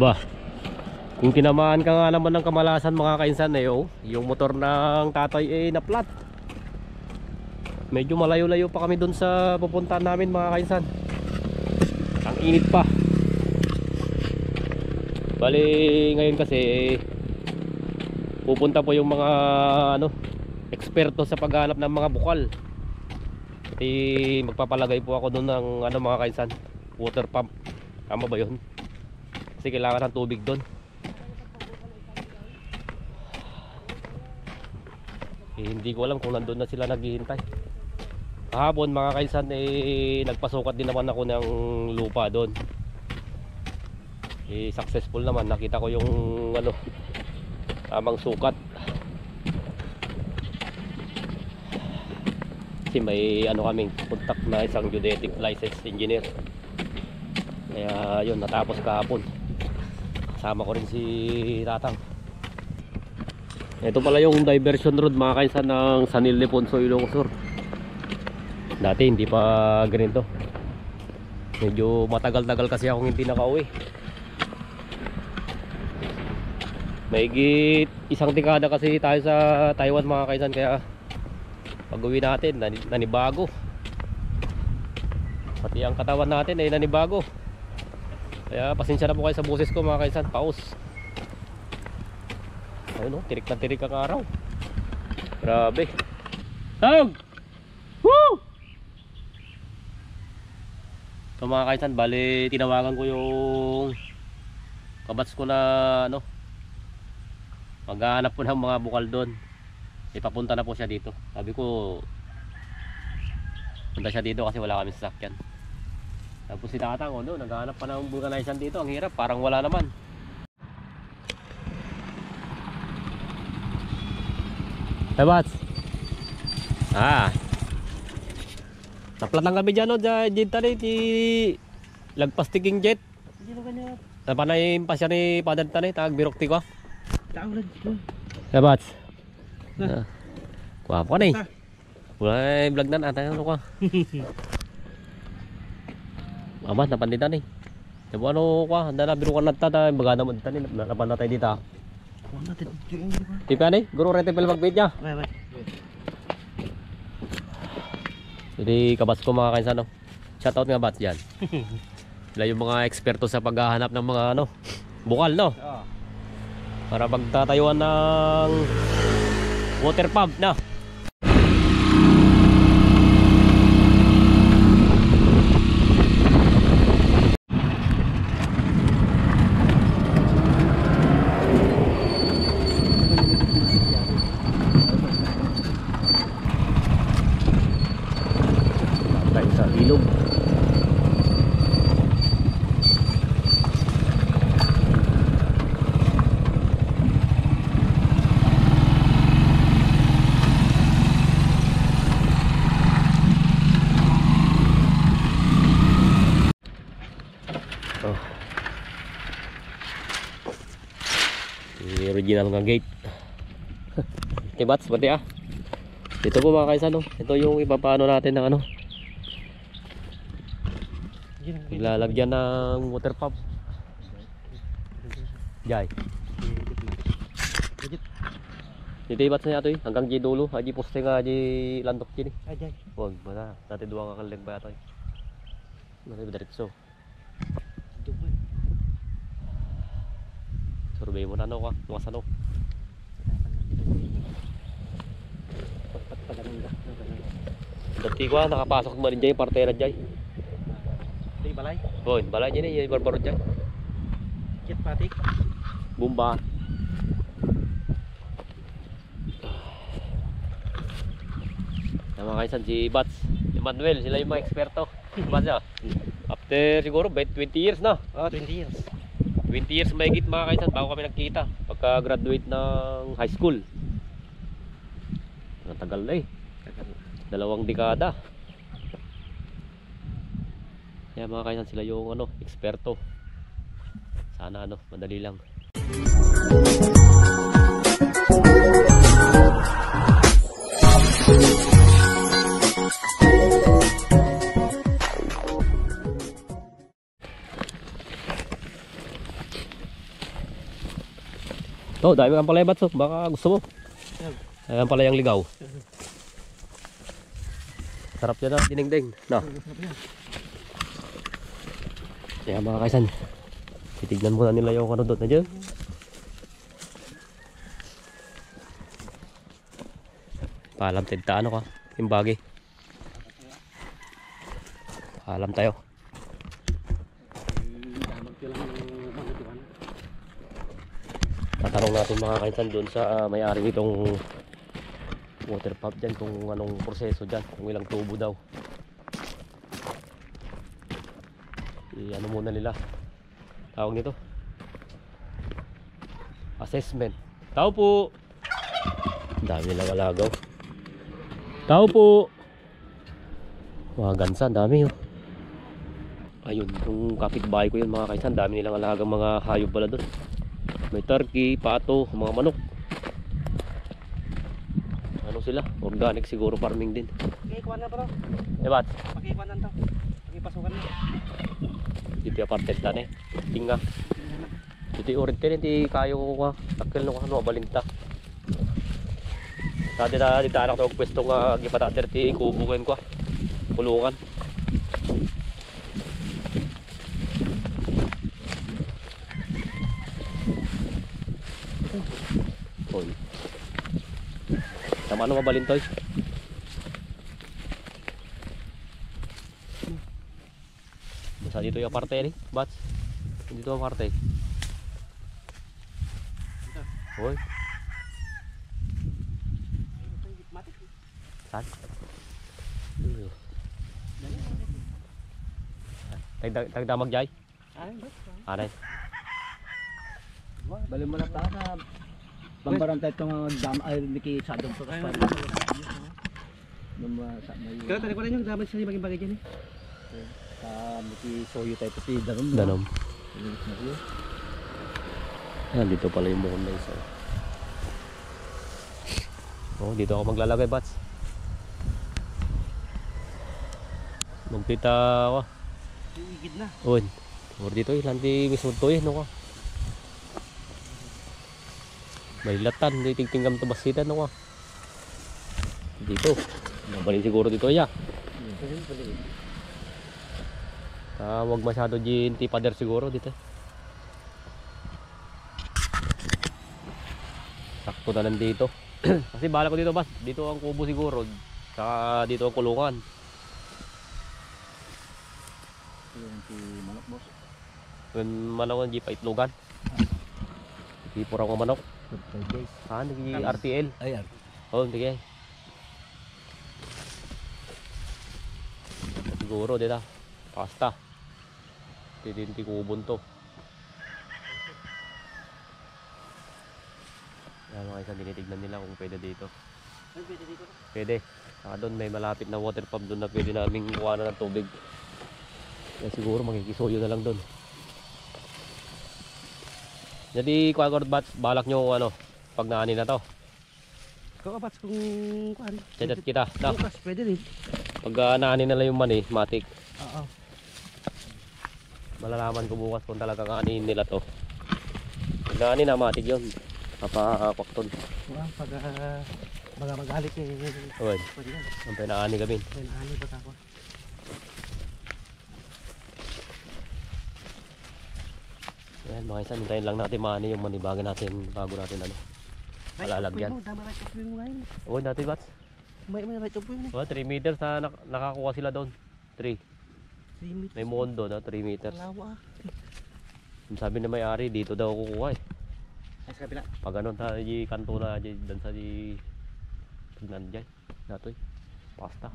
Aba, kung tinamaan ka nga naman ng kamalasan mga kainsan eh, oh, yung motor ng tatay eh na flat. Medyo malayo-layo pa kami dun sa pupuntahan namin mga kainsan. Ang init pa. Bali ngayon kasi pupunta po yung mga eksperto sa paghanap ng mga bukal. Pati magpapalagay po ako doon ng mga kainsan, water pump. Tama ba yun? Kasi kailangan ng tubig doon. Hindi ko alam kung nandun na sila naghihintay. Kahapon mga kainsan nagpasukat din naman ako ng lupa doon. Successful naman, nakita ko yung tamang sukat. Kasi may kaming contact na isang geodetic licensed engineer. Kaya yun, natapos kahapon. Kasama ko rin si Tatang. Ito pala yung diversion road mga kainsan ng San Ildefonso, Ilocos Sur. Dati hindi pa ganito. Medyo matagal-tagal kasi akong hindi nakauwi. Mahigit isang dekada kasi tayo sa Taiwan mga kainsan, kaya pag uwi natin nanibago. Pati ang katawan natin ay nanibago. Kaya pasensya na po kayo sa boses ko mga kainsan. Paus. Ayun o, tirik na tirik ang araw. Grabe. Tawag! Woo! So mga kainsan, bali tinawagan ko yung kabats ko na maghahanap po ng mga bukal doon. Ipapunta na po siya dito. Sabi ko punta siya dito kasi wala kami sasakyan. Tapos si Tatang naghahanap pa ng vulcanization dito. Ang hirap, parang wala naman. Hey Bats. Naplat lang kami dyan jet tali ti lagpastiking jet. Napanay pa siya ni Padan Tanay, tag birokti ko. Hey Bats. Kuha po ka na eh. Wala vlog na natin ko. Amat napanditan eh. Diba ko, handa na birukan na tata, baga naman dito eh, napan na tayo dito. Tipa na eh, guru rete pel magbait niya. Jadi kabats ko mga kainsan shoutout nga bats dyan. Sila yung mga eksperto sa paghahanap ng mga bukal para pagtatayuan ng water pump na. Sa ilog. Original ng gate. Tibat seperti ito po mga kaisan ito yung ipapaano natin ng lalagyan ng water pump. Jay. Dito ibat sa ito hanggang di dulo, aji poste nga aji landok dini. Ajay. Wag bala, dati duwa ka kalig ba ito. Mari diretso. Survey mo na mga sano. Dati ko nakapasok mo rin dyan yung partera dyan. Di balay? Oo, balay dyan yung barbaro dyan. Jet patik? Bumba. Mga kaisan si Bats, si Manuel, sila yung mga eksperto. Bats after siguro 20 years na. 20 years. 20 years mahigit mga kaisan bago kami nagkita pagka graduate ng high school. Natagal na 2 dekada. Kaya mga kaisan sila yung eksperto. Sana madali lang. Oh, dami kang palay bats. Baka gusto mo. Ayan pala yung ligaw. Sarap yan na, dinengdeng. No. Kaya mga kaisan, titignan muna nila yung ano doon na dyan. Paalam tinta ano ka, yung bagi. Paalam tayo. Tatanong natin mga kaisan doon sa may-ari nitong water pump dyan kung anong proseso dyan, kung ilang tubo daw. Ano muna nila tawag nito, assessment. Tao po, dami nilang alagaw. Tao po, mga gansa, dami yun. Ayun, yung kapitbahay ko yun mga kaisan, dami nilang alagang mga hayop pala doon. May turkey, pato, mga manok. Ano sila? Organic siguro, farming din. Pakikuan na bro. Ba't? Pakikuan na to. Pakipasukan na. Dito yung apartheid na eh. Tinga. Dito yung orin din, hindi kayo ko ka. Takil nung ano, balinta. Dati na dito anak ko pwesto nga gipata 30 kubukin ko. Kulungan. Hoy. Tama ano mabalintoy? Basta dito yung parte ni, bats. Dito ang parte. Hoy. Saan? Tagdamag jay? Anay. Bali mo na ta na bambaran tayo itong dam ay niki sadong to kasi kaya tali ko rin yung dapat sa maging bagay dyan niki soyo tayo pati danom. Danom. Yan, dito pala yung mukhang na isa. Oh, dito ako maglalagay bats. Magpita ako. Higid na. Uy, or dito lanti mismo to no ka. May latan, hindi tingtingam to basitan no ka. Dito. Nabalin siguro dito ya. Wag masyado ginti pader siguro dito. Sakto na nandito. Kasi bahala ko dito bas. Dito ang kubo siguro. Saka dito ang kulungan. Manok boss. When manok ang jipa itlogan. Ipura ko manok. 5 days. Nagi RTL. Ay, Oh, sige. Siguro dito. Pasta. Titinti kubon to. Yan mga isang tinitignan nila kung pwede dito. Ay, pwede dito. Pwede. Doon may malapit na water pump doon na pwede naming kuha ng tubig. Kaya siguro makikisuyo na lang doon. Jadi kuha ko bats, balak nyo ano, pag naani na to. Ikaw kapats kung kuhan. Chat kita. No? Bukas, pwede rin. Pag naani na lang yung mani, matik. Oo. Malalaman ko bukas kung talagang aanihin nila to. Pag naani na, matik yun. Papakakakton. Pag baga magalit eh. Uy, Pwede yan. ang pinaani kami. Pwede naani ba ako? Ayan mga isa, hintayin lang natin maani yung manibagan natin bago natin ano. Malalagyan. Dama right of way mo ngayon. Uy, natin bats. May right of way mo. 3 meters na nakakuha sila doon. 3. 3 meters. May mondo na 3 meters. Lawa. Sabi na may-ari dito daw kukuha eh. Ay, sa kabila. Pag ano ta di kanto na di dan sa di tignan diyan. Natoy. Pasta.